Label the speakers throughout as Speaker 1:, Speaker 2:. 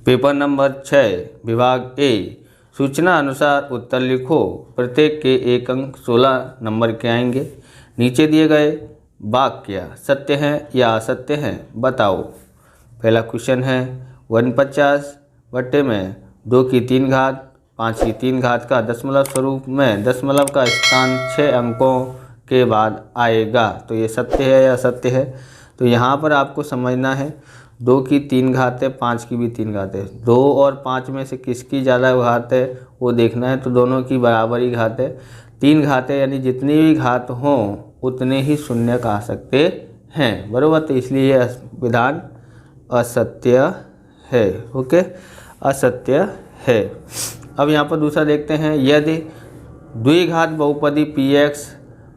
Speaker 1: Paper number 6 विभाग ए। सूचना अनुसार उत्तर लिखो। प्रत्येक के एक अंक 16 नंबर के आएंगे। नीचे दिए गए वाक्य सत्य हैं या असत्य हैं बताओ। पहला क्वेश्चन है 150 बट्टे में 2 की 3 घात 5 की 3 घात का दशमलव स्वरूप में दशमलव का स्थान 6 अंकों के बाद आएगा। तो ये सत्य है या असत्य है। तो यहाँ पर आपको समझना है 2 की 3 घात है, 5 की भी 3 घात है। 2 और 5 में से किसकी ज़्यादा घात है वो देखना है। तो दोनों की बराबर ही घात है। 3 घातें यानी जितनी भी घात हों उतने ही शून्य आ सकते हैं, बराबर। तो इसलिए यह विधान असत्य है। ओके, असत्य है। अब यहाँ पर दूसरा देखते हैं। यदि द्विघात बहुपदी px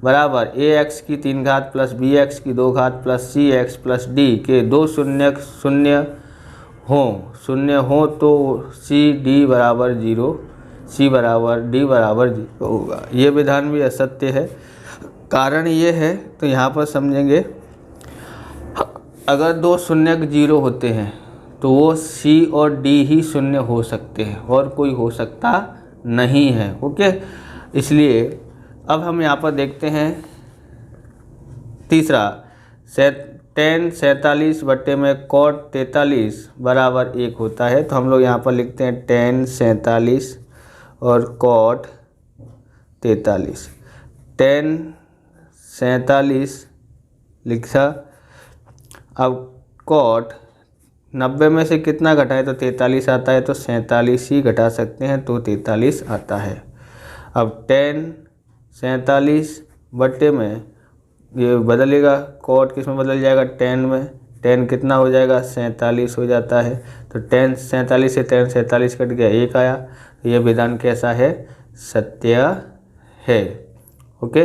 Speaker 1: बराबर ax की 3 घात प्लस bx की 2 घात प्लस cx प्लस d के दो शून्य हों तो c d बराबर 0 c बराबर d बराबर 0 होगा। ये विधान भी असत्य है। कारण ये है तो यहाँ पर समझेंगे, अगर दो शून्य 0 होते हैं तो वो c और d ही शून्य हो सकते हैं और कोई हो सकता नहीं है। ओके, इसलिए अब हम यहाँ पर देखते हैं तीसरा tan 47 बट्टे में cot 43 बराबर 1 होता है। तो हम लोग यहाँ पर लिखते हैं tan 47 और cot 43। tan 47 लिखा। अब cot 90 में से कितना घटाए तो 43 आता है, तो 47 ही घटा सकते हैं तो 43 आता है। अब tan 47 बट्टे में ये बदलेगा, cot किस में बदल जाएगा tan में। tan कितना हो जाएगा 47 हो जाता है। तो tan 47 से tan 47 कट गया 1 आया। तो यह विधान कैसा है, सत्य है। ओके,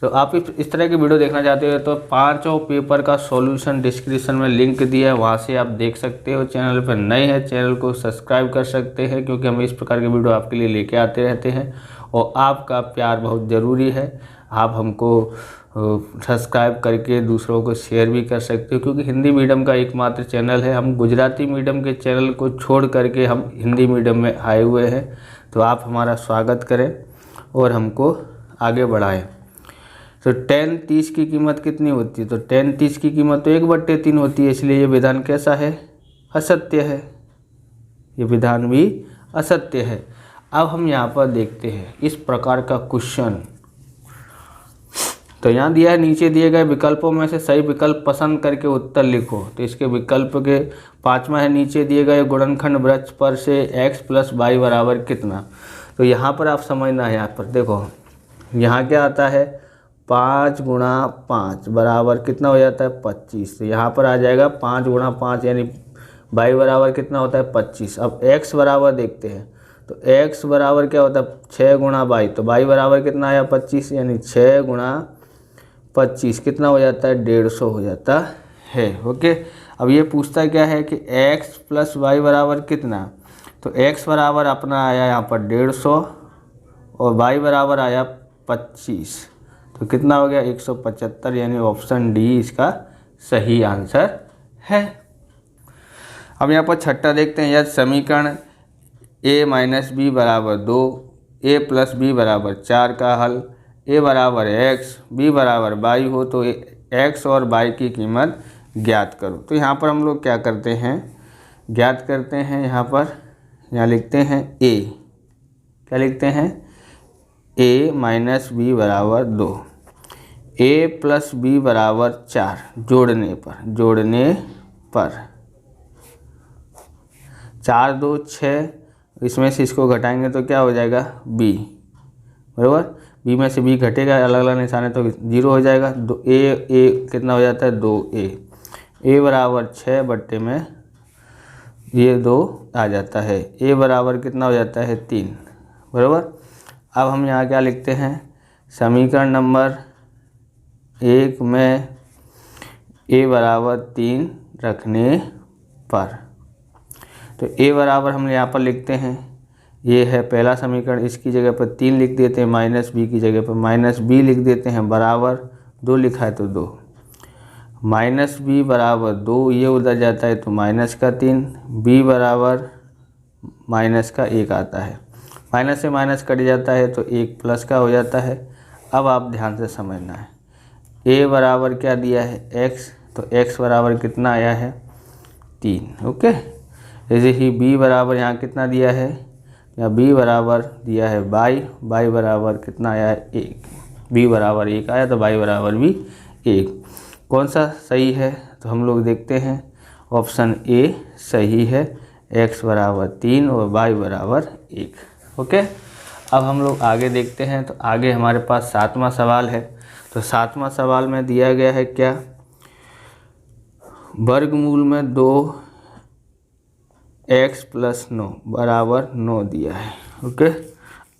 Speaker 1: तो आप इस तरह की वीडियो देखना चाहते हो तो 5 पेपर का सॉल्यूशन डिस्क्रिप्शन में लिंक दिया है, वहाँ से आप देख सकते हो। चैनल पर नए हैं चैनल को सब्सक्राइब कर सकते हैं, क्योंकि हम इस प्रकार के वीडियो आपके लिए लेके आते रहते हैं और आपका प्यार बहुत ज़रूरी है। आप हमको सब्सक्राइब करके दूसरों को शेयर भी कर सकते हो, क्योंकि हिंदी मीडियम का एकमात्र चैनल है। हम गुजराती मीडियम के चैनल को छोड़ करके हम हिंदी मीडियम में आए हुए हैं। तो आप हमारा स्वागत करें और हमको आगे बढ़ाएं। तो tan 30 की कीमत कितनी होती है, तो tan 30 की कीमत तो 1/3 होती है। इसलिए ये विधान कैसा है, असत्य है। ये विधान भी असत्य है। अब हम यहाँ पर देखते हैं इस प्रकार का क्वेश्चन। तो यहाँ दिया है, नीचे दिए गए विकल्पों में से सही विकल्प पसंद करके उत्तर लिखो। तो इसके विकल्प के 5वां है, नीचे दिए गए गुणनखंड वृत्त पर से x प्लस y बराबर कितना। तो यहाँ पर आप समझना है, यहाँ पर देखो यहाँ क्या आता है 5 गुणा 5 बराबर कितना हो जाता है 25। तो यहाँ पर आ जाएगा 5 गुणा 5 यानी y बराबर कितना होता है 25। अब x बराबर देखते हैं, तो x बराबर क्या होता है 6 गुणा y। तो y बराबर कितना आया 25, यानी 6 गुणा 25 कितना हो जाता है 150 हो जाता है। ओके, अब ये पूछता क्या है कि x प्लस वाई बराबर कितना। तो x बराबर अपना आया यहाँ पर 150 और y बराबर आया 25। तो कितना हो गया 175, यानी ऑप्शन डी इसका सही आंसर है। अब यहाँ पर छठा देखते हैं, यदि समीकरण a माइनस बी बराबर 2 a प्लस बी बराबर 4 का हल a बराबर x b बराबर y हो तो x और y की कीमत ज्ञात करो। तो यहाँ पर हम लोग क्या करते हैं, ज्ञात करते हैं। यहाँ लिखते हैं a, क्या लिखते हैं a माइनस बी बराबर 2 a प्लस बी बराबर 4 जोड़ने पर 4 2 6, इसमें से इसको घटाएंगे तो क्या हो जाएगा b, बराबर। b में से b घटेगा, अलग अलग निशान है तो 0 हो जाएगा। a कितना हो जाता है 2a बराबर 6 बट्टे में ये 2 आ जाता है। a बराबर कितना हो जाता है 3, बराबर। अब हम यहाँ क्या लिखते हैं, समीकरण नंबर 1 में a बराबर 3 रखने पर, तो a बराबर हम यहाँ पर लिखते हैं, ये है पहला समीकरण, इसकी जगह पर 3 लिख देते हैं, माइनस बी की जगह पर माइनस बी लिख देते हैं, बराबर 2 लिखा है तो 2। माइनस बी बराबर 2, ये उधर जाता है तो माइनस का 3, बी बराबर माइनस का 1 आता है। माइनस से माइनस कट जाता है तो 1 प्लस का हो जाता है। अब आप ध्यान से समझना है, ए बराबर क्या दिया है x, तो x बराबर कितना आया है 3। ओके, जैसे ही b बराबर यहाँ कितना दिया है, या b बराबर दिया है y बराबर कितना आया है 1, b बराबर 1 आया तो y बराबर भी 1। कौन सा सही है, तो हम लोग देखते हैं ऑप्शन ए सही है, x बराबर 3 और y बराबर 1। ओके, अब हम लोग आगे देखते हैं। तो आगे हमारे पास 7वां सवाल है। तो 7वां सवाल में दिया गया है क्या, वर्गमूल में 2x + 9 बराबर 9 दिया है। ओके,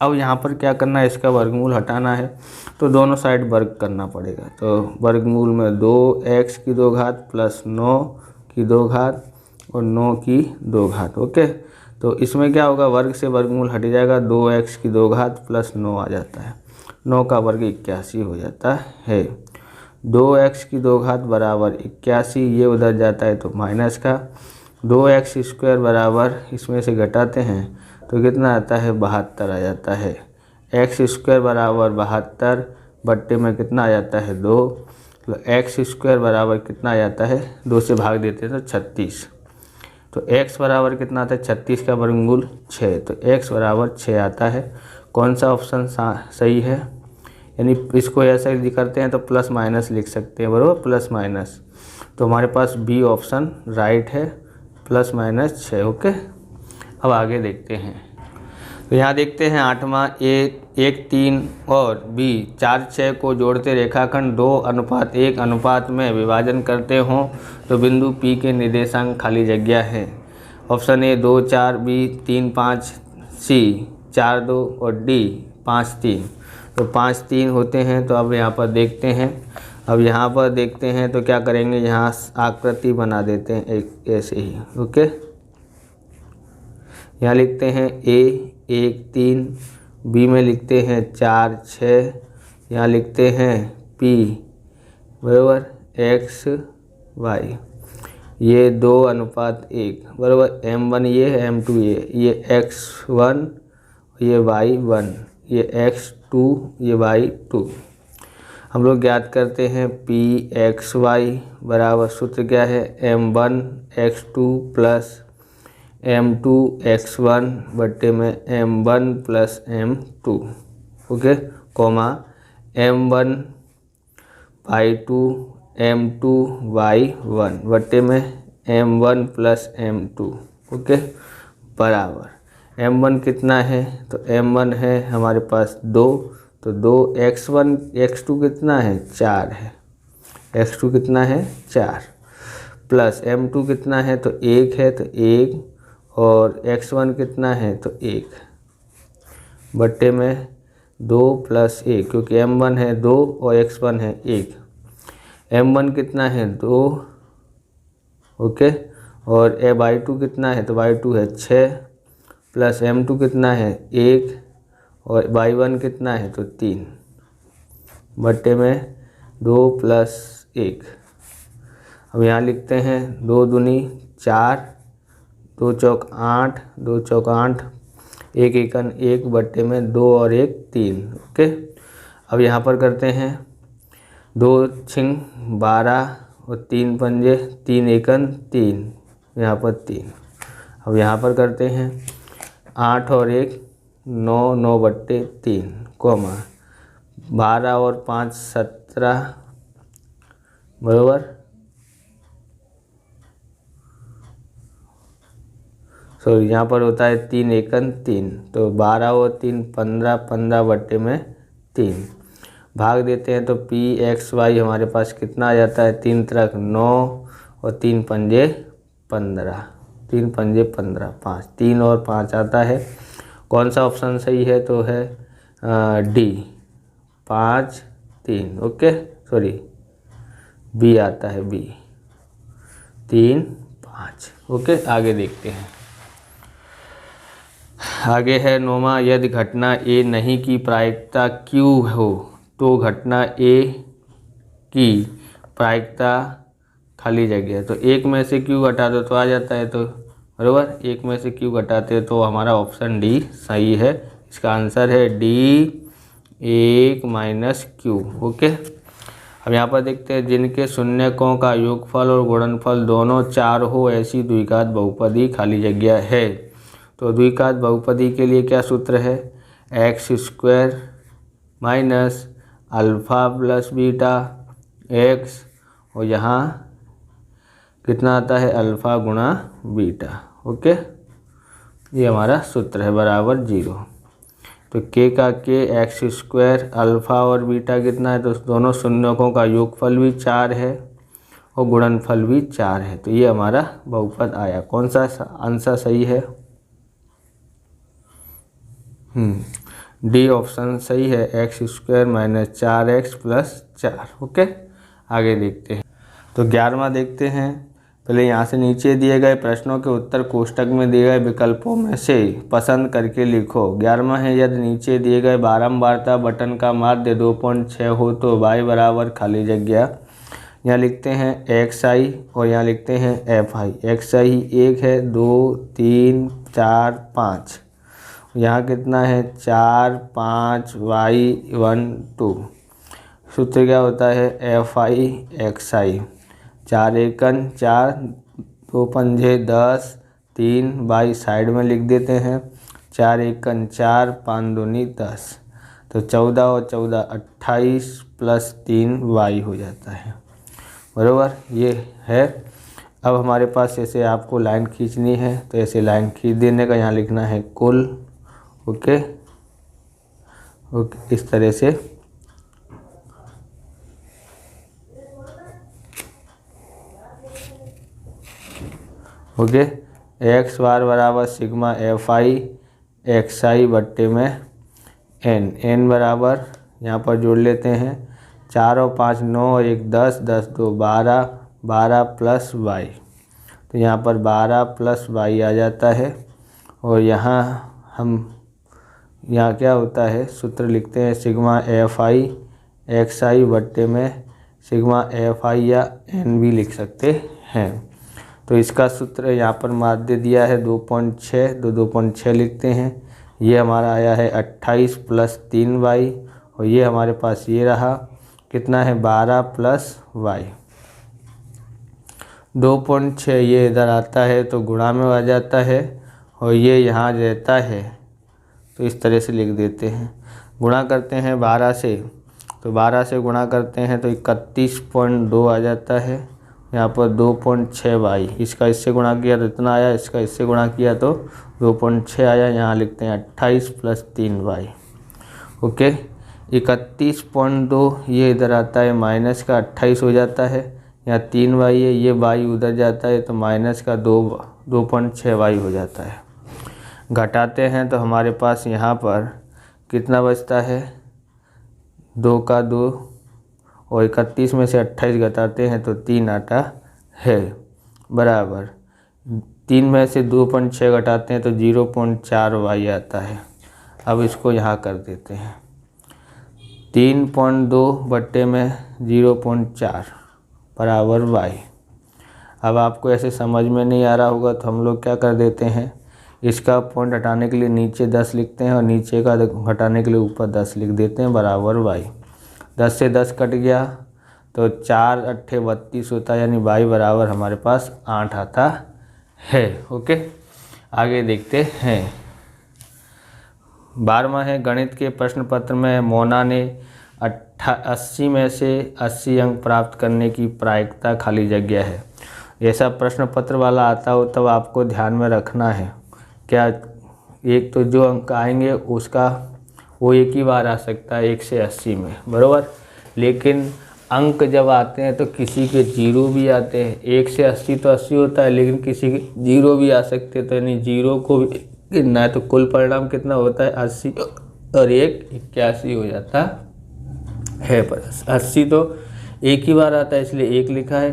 Speaker 1: अब यहाँ पर क्या करना है, इसका वर्गमूल हटाना है तो दोनों साइड वर्ग करना पड़ेगा। तो वर्गमूल में 2x की 2 घात + 9 की 2 घात और 9 की 2 घात। ओके, तो इसमें क्या होगा, वर्ग से वर्गमूल हट जाएगा, 2x की 2 घात + 9 आ जाता है, 9 का वर्ग 81 हो जाता है। 2x की 2 घात बराबर 81, ये उधर जाता है तो माइनस का, 2x² बराबर इसमें से घटाते हैं तो कितना आता है 72 आ जाता है। x² बराबर 72 बट्टे में कितना आ जाता है 2, तो x² बराबर कितना आ जाता है, 2 से भाग देते हैं तो 36। तो x बराबर कितना आता है 36 का वर्गमूल 6, तो x बराबर 6 आता है। कौन सा ऑप्शन सही है, यानी इसको ऐसा यदि करते हैं तो प्लस माइनस लिख सकते हैं, बराबर प्लस माइनस, तो हमारे पास बी ऑप्शन राइट है, +/6। ओके, अब आगे देखते हैं। तो यहाँ देखते हैं 8वां, ए 1 3 और बी 4 6 को जोड़ते रेखाखंड 2:1 में विभाजन करते हों तो बिंदु P के निर्देशांक खाली जगह है। ऑप्शन ए 2 4, बी 3 5, सी 4 2 और डी 5 3। तो 5 3 होते हैं। तो अब यहाँ पर देखते हैं, अब यहाँ पर देखते हैं तो क्या करेंगे, यहाँ आकृति बना देते हैं एक ऐसे ही। ओके, यहाँ लिखते हैं ए 1 3, बी में लिखते हैं 4 6, यहाँ लिखते हैं पी बराबर x y, ये 2:1 बराबर m1 ये है m2 ये x1 ये y1 ये x2 ये y2। हम लोग ज्ञात करते हैं पी एक्स वाई बराबर सूत्र क्या है, m1 x2 plus m2 x1 बट्टे में m1 plus m2। Okay, comma m1 y2 m2 y1 बट्टे में m1 प्लस m2। ओके, बराबर m1 कितना है, तो m1 है हमारे पास 2, तो 2 x1 x2 कितना है 4 है, x2 कितना है 4, प्लस m2 कितना है तो 1 है तो 1, और x1 कितना है तो 1 बट्टे में 2 प्लस 1, क्योंकि m1 है 2 और x1 है 1, m1 कितना है 2। ओके, और y2 कितना है तो y2 है 6, प्लस m2 कितना है 1 और y1 कितना है तो 3 बट्टे में 2 प्लस 1। अब यहाँ लिखते हैं 2 दूनी 4, 2 चौक 8, 2 चौक 8, 1 एकन 1 बट्टे में 2 और 1 3। ओके, अब यहाँ पर करते हैं 2 छिंग 12 और 3 पंजे 3 एकन 3, यहाँ पर 3। अब यहाँ पर करते हैं 8 और 1 9, 9 बट्टे 3, कॉमा 12 और 5 17 बराबर, सॉरी यहाँ पर होता है 3 एकन 3, तो 12 और 3 15, 15 बट्टे में 3 भाग देते हैं तो पी एक्स वाई हमारे पास कितना आ जाता है, 3 तरक 9 और 3 पंजे 15, 3 पंजे 15 5, 3 और 5 आता है। कौन सा ऑप्शन सही है, तो है डी 5 3। ओके, सॉरी बी आता है, बी 3 5। ओके, आगे देखते हैं। आगे है 9वां, यदि घटना ए नहीं की प्रायिकता Q हो तो घटना ए की प्रायिकता खाली जगह, तो 1 में से Q घटा दो तो आ जाता है, तो बराबर 1 में से Q घटाते हैं तो हमारा ऑप्शन डी सही है। इसका आंसर है डी 1 माइनस Q। ओके, अब यहाँ पर देखते हैं जिनके शून्यकों का योगफल और गुणनफल दोनों 4 हो ऐसी द्विघात बहुपदी खाली जगह है। तो द्विघात बहुपदी के लिए क्या सूत्र है, x² minus alpha plus beta x, और यहाँ कितना आता है अल्फ़ा गुणा बीटा। ओके, ये हमारा सूत्र है बराबर 0। तो k का k x² अल्फ़ा और बीटा कितना है, तो दोनों शून्यकों का योगफल भी 4 है और गुणनफल भी 4 है, तो ये हमारा बहुपद आया। कौन सा आंसर सही है, डी ऑप्शन सही है, x² minus 4x plus 4। Okay, आगे देखते हैं। तो 11वां देखते हैं। पहले यहाँ से नीचे दिए गए प्रश्नों के उत्तर कोष्टक में दिए गए विकल्पों में से पसंद करके लिखो। 11वां है, यदि नीचे दिए गए बारंबारता बटन का माध्य 2.6 हो तो y बराबर खाली जगह, यहाँ लिखते हैं xi और यहाँ लिखते हैं fi। xi 1 है, 2 3 4 5, यहाँ कितना है 4 5 y 1 2। सूत्र क्या होता है fi xi, 4 एकन 4, 2 पंजे 10, 3 y साइड में लिख देते हैं, 4 एकन 4, 5 दूनी 10, तो 14 और 14 28 प्लस 3 y हो जाता है, बराबर ये है। अब हमारे पास ऐसे आपको लाइन खींचनी है, तो ऐसे लाइन खींच देने का यहाँ लिखना है कुल। ओके, इस तरह से ओके। एक्स बार बराबर सिग्मा fi xi बट्टे में n बराबर यहाँ पर जोड़ लेते हैं, 4 और 5 9 और 1 10, 10 2 12, 12 प्लस y, तो यहाँ पर 12 प्लस y आ जाता है। और यहाँ क्या होता है, सूत्र लिखते हैं सिग्मा fi xi बट्टे में सिग्मा fi या n भी लिख सकते हैं। तो इसका सूत्र यहाँ पर माध्य दिया है 2.6, 2.6 लिखते हैं। ये हमारा आया है 28 प्लस 3y, और ये हमारे पास ये रहा कितना है 12 प्लस y। 2.6 ये इधर आता है तो गुणा में आ जाता है, और ये यहाँ रहता है तो इस तरह से लिख देते हैं। गुणा करते हैं 12 से, तो 12 से गुणा करते हैं तो 31.2 आ जाता है। यहाँ पर 2.6y, इसका इससे गुणा किया तो इतना आया, इसका इससे गुणा किया तो 2.6 आया। यहाँ लिखते हैं 28 प्लस 3y। ओके, 31.2 ये इधर आता है माइनस का 28 हो जाता है, यहाँ 3y है, ये y उधर जाता है तो माइनस का 2.6y हो जाता है। घटाते हैं तो हमारे पास यहाँ पर कितना बचता है 2 का 2, और 31 में से 28 घटाते हैं तो 3 आता है, बराबर 3 में से 2.6 घटाते हैं तो 0.4y आता है। अब इसको यहाँ कर देते हैं 3.2 बट्टे में 0.4 बराबर y। अब आपको ऐसे समझ में नहीं आ रहा होगा तो हम लोग क्या कर देते हैं, इसका पॉइंट हटाने के लिए नीचे 10 लिखते हैं और नीचे का हटाने के लिए ऊपर 10 लिख देते हैं, बराबर y। 10 से 10 कट गया तो 4 8 32 होता है, यानी y बराबर हमारे पास 8 आता है। ओके, आगे देखते हैं। 12वां है, गणित के प्रश्न पत्र में मोना ने 80 में से 80 अंक प्राप्त करने की प्रायिकता खाली जगह है। ऐसा प्रश्न पत्र वाला आता हो तब आपको ध्यान में रखना है क्या, एक तो जो अंक आएंगे उसका वो एक ही बार आ सकता है 1 से 80 में, बराबर। लेकिन अंक जब आते हैं तो किसी के 0 भी आते हैं। 1 से 80 तो 80 होता है, लेकिन किसी के 0 भी आ सकते हैं, तो यानी 0 को भी गिनना है। तो कुल परिणाम कितना होता है 80 और 1 81 हो जाता है। पर 80 तो एक ही बार आता है इसलिए 1 लिखा है।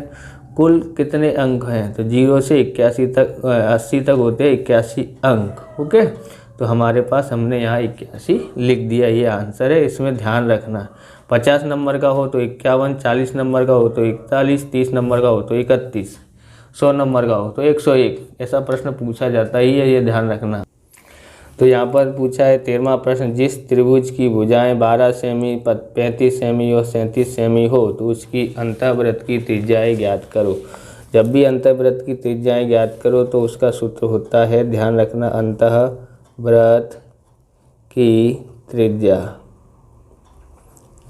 Speaker 1: कुल कितने अंक हैं, तो 0 से 81 तक 80 तक होते हैं 81 अंक। ओके, तो हमारे पास हमने यहाँ 81 लिख दिया, ये आंसर है, इसमें ध्यान रखना। 50 नंबर का हो तो 51, 40 नंबर का हो तो 41, 30 नंबर का हो तो 31, 100 नंबर का हो तो 101। ऐसा प्रश्न पूछा जाता ही है, ये ध्यान रखना। तो यहाँ पर पूछा है 13वां प्रश्न, जिस त्रिभुज की भुजाएं 12 सेमी, 35 सेमी और 37 सेमी हो तो उसकी अंतःवृत्त की त्रिज्याएं ज्ञात करो। जब भी अंतःवृत्त की त्रिज्याएं ज्ञात करो तो उसका सूत्र होता है, ध्यान रखना, अंतःवृत्त की त्रिज्या,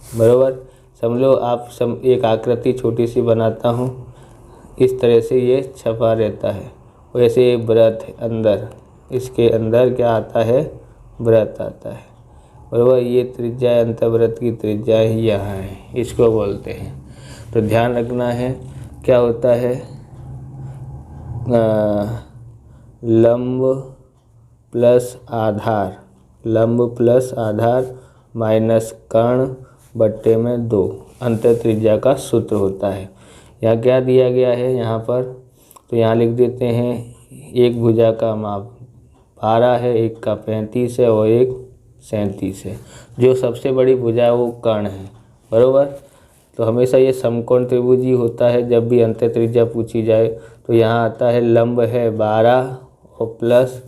Speaker 1: बराबर। समझो आप एक आकृति छोटी सी बनाता हूँ, इस तरह से ये छपा रहता है, वैसे ये वृत्त है, अंदर इसके अंदर क्या आता है, वृत्त आता है, बराबर। ये त्रिज्या अंतःवृत्त की त्रिज्या ही यहाँ है, इसको बोलते हैं। तो ध्यान रखना है क्या होता है, लंब प्लस आधार, लंब प्लस आधार माइनस कर्ण बट्टे में 2 अंतर त्रिज्या का सूत्र होता है। यहाँ क्या दिया गया है यहाँ पर, तो यहाँ लिख देते हैं, एक भुजा का माप 12 है, एक का 35 है और एक 37 है। जो सबसे बड़ी भुजा है वो कर्ण है, बराबर। तो हमेशा ये समकोण त्रिभुज ही होता है जब भी अंतर त्रिज्या पूछी जाए। तो यहाँ आता है लंब है 12 और प्लस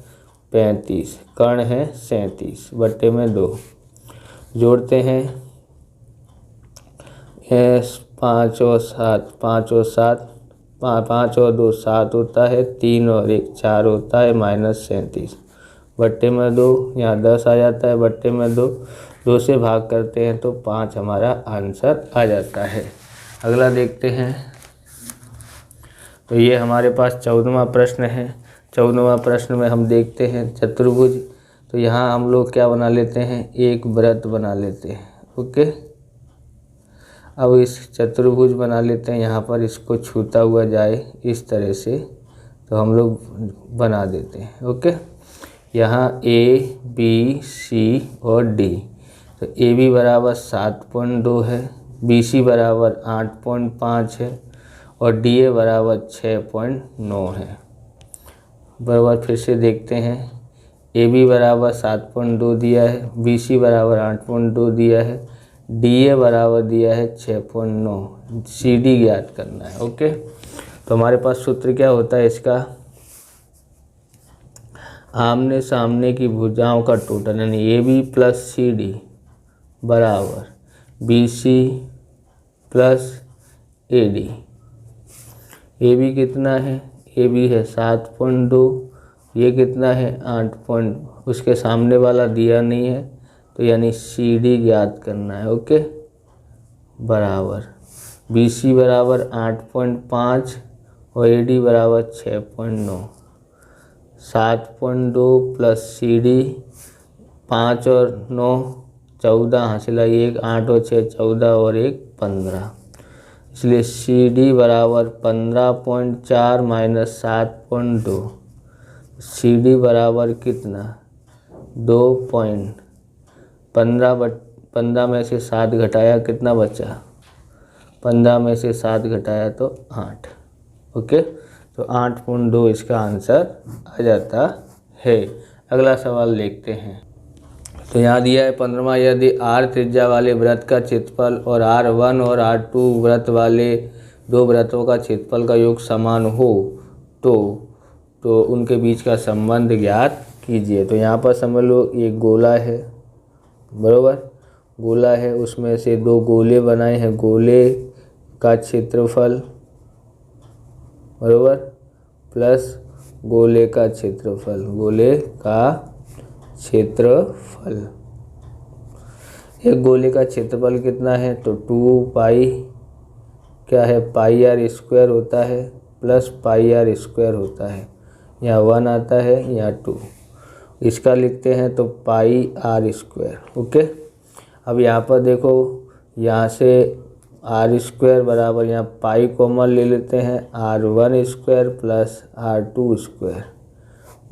Speaker 1: 35, कर्ण है 37 बट्टे में 2। जोड़ते हैं 5 और 7, 5 और 7, 5 और 2 7 होता है, 3 और 1 4 होता है, माइनस 37 बट्टे में 2। यहाँ 10 आ जाता है, बट्टे में 2 से भाग करते हैं तो 5 हमारा आंसर आ जाता है। अगला देखते हैं, तो ये हमारे पास 14वां प्रश्न है। 14वां प्रश्न में हम देखते हैं चतुर्भुज। तो यहाँ हम लोग क्या बना लेते हैं, एक वृत्त बना लेते हैं, ओके। अब इस चतुर्भुज बना लेते हैं, यहाँ पर इसको छूता हुआ जाए इस तरह से, तो हम लोग बना देते हैं, ओके। यहाँ ए बी सी और डी, तो ए बी बराबर 7.2 है, बी सी बराबर 8.5 है और डी ए बराबर 6.9 है, बराबर। फिर से देखते हैं, ए बी बराबर 7.2 दिया है, बी सी बराबर 8.2 दिया है, डी ए बराबर दिया है 6.9, सी डी ज्ञात करना है, ओके। तो हमारे पास सूत्र क्या होता है इसका, आमने सामने की भुजाओं का टोटल, यानी A B plus C D बराबर B C plus A D. A B कितना है, ए बी है 7.2, ये कितना है 8. उसके सामने वाला दिया नहीं है, तो यानी सी डी ज्ञात करना है, ओके। बराबर बी सी बराबर 8.5 और ए डी बराबर 6.9, 7.2 प्लस सी डी, 5 और 9 14 हासिल आई, 1 8 और 6 14 और 1 15, इसलिए सी डी बराबर 15.4 माइनस 7.2, सी डी बराबर कितना 2.15 में से 7 घटाया कितना बचा, 15 में से 7 घटाया तो 8, ओके। तो 8.2 इसका आंसर आ जाता है। अगला सवाल देखते हैं। तो यहाँ दिया है 15वां, यदि R त्रिज्या वाले वृत्त का क्षेत्रफल और R1 और R2 वृत्त वाले दो वृत्तों का क्षेत्रफल का योग समान हो तो उनके बीच का संबंध ज्ञात कीजिए। तो यहाँ पर समझ लो ये गोला है, बराबर, गोला है, उसमें से दो गोले बनाए हैं, गोले का क्षेत्रफल, बराबर, प्लस गोले का क्षेत्रफल, गोले का क्षेत्रफल। एक गोले का क्षेत्रफल कितना है, तो 2 पाई क्या है, पाई आर स्क्वायर होता है, प्लस पाई आर स्क्वायर होता है, यहाँ 1 आता है, यहाँ 2, इसका लिखते हैं तो पाई आर स्क्वायर, ओके। अब यहाँ पर देखो, यहाँ से आर स्क्वायर बराबर, यहाँ पाई कॉमन ले लेते हैं, R1 square plus R2 square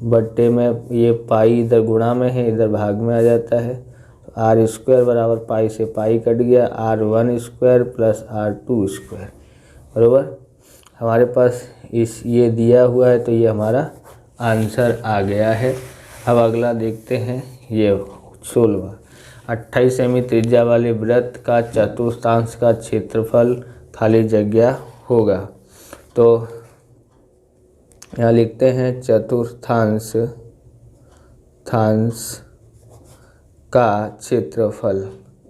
Speaker 1: बट्टे में, ये पाई इधर गुणा में है, इधर भाग में आ जाता है, तो आर स्क्वायर बराबर पाई से पाई कट गया, R1 square plus R2 square, बराबर। हमारे पास ये दिया हुआ है, तो ये हमारा आंसर आ गया है। अब अगला देखते हैं, ये 16वां। 28 सेमी त्रिज्या वाले वृत्त का चतुर्थांश का क्षेत्रफल खाली जगह होगा। तो यहाँ लिखते हैं चतुर्थांश का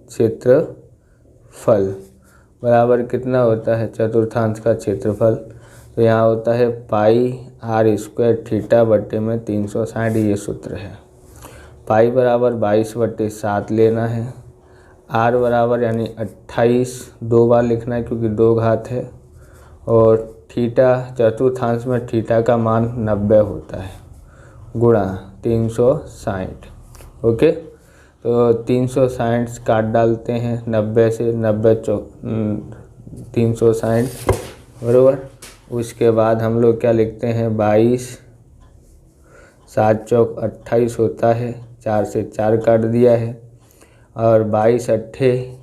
Speaker 1: क्षेत्रफल बराबर कितना होता है चतुर्थांश का क्षेत्रफल। तो यहाँ होता है पाई आर स्क्वायर थीटा बट्टे में 360, ये सूत्र है। पाई बराबर 22/7 लेना है। आर बराबर यानी 28 2 बार लिखना है क्योंकि 2 घात है। और थीटा चतुर्थांश में थीटा का मान 90 होता है गुणा 360। ओके, तो 360 काट डालते हैं 90 से, 90 चौक 360 बराबर। उसके बाद हम लोग क्या लिखते हैं 22 7 चौक 28 होता है, 4 से 4 काट दिया है। और 22 अट्ठे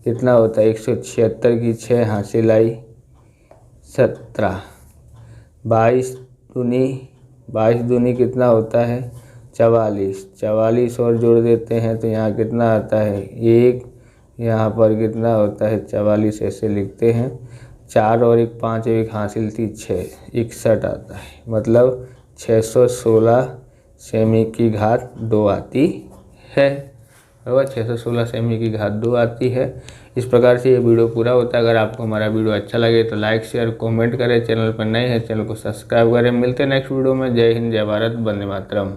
Speaker 1: कितना होता है 176 की 6 हासिल आई 17। 22 दूनी कितना होता है 44 और जोड़ देते हैं तो यहाँ कितना आता है 1, यहाँ पर कितना होता है 44, ऐसे लिखते हैं। 4 और 1 5 1 हासिल थी 6, 61 आता है, मतलब 616 सेमी की घात 2 आती है। बराबर 616 सेमी की घात 2 आती है। इस प्रकार से ये वीडियो पूरा होता है। अगर आपको हमारा वीडियो अच्छा लगे तो लाइक शेयर कमेंट करें। चैनल पर नए हैं चैनल को सब्सक्राइब करें। मिलते हैं नेक्स्ट वीडियो में। जय हिंद, जय भारत, वंदे मातरम।